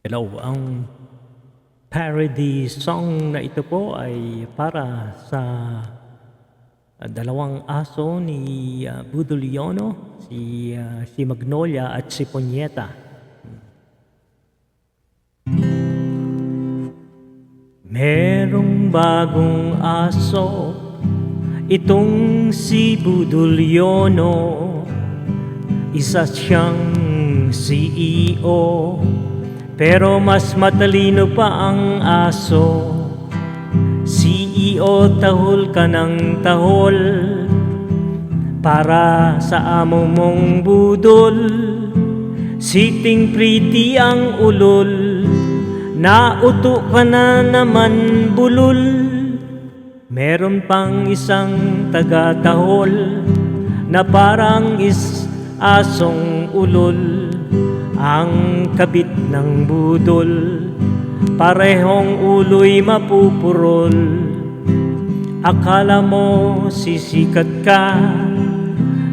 Hello, ang parody song na ito po ay para sa dalawang aso ni Budol Yono, si Magnolia at si Ponyeta. Merong bagong aso, itong si Budol Yono, isa siyang CEO. Pero mas matalino pa ang aso. CEO, tahol ka ng tahol para sa amo mong budol. Sitting pretty ang ulol, nauto ka na naman bulol. Meron pang isang taga-tahol na parang asong ulol, ang kabit ng budol, parehong ulo'y mapupurol. Akala mo sisikat ka,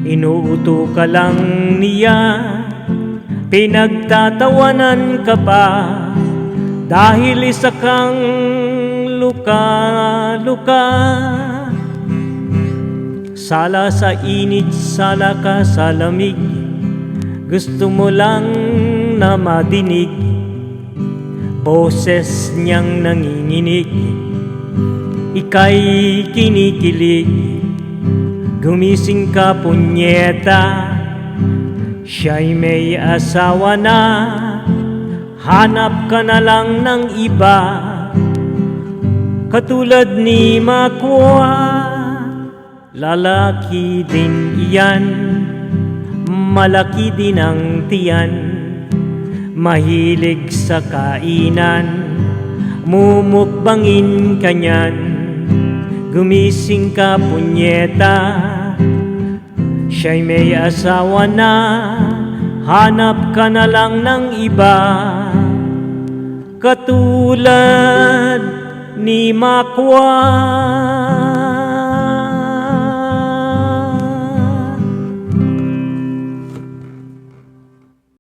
inuuto ka lang niya, pinagtatawanan ka pa, dahil isa kang luka-luka. Sala sa init, sala ka sa lamig, gusto mo lang na madinig boses niyang nanginginig, ika'y kinikilig. Gumising ka, Ponyeta, siya'y may asawa na, hanap ka na lang ng iba, katulad ni Makwa. Lalaki din iyan, malaki din ang tiyan, mahilig sa kainan, mumukbangin ka niyan. Gumising ka, Ponyeta, siya'y may asawa na, hanap ka na lang ng iba, katulad ni Makwa.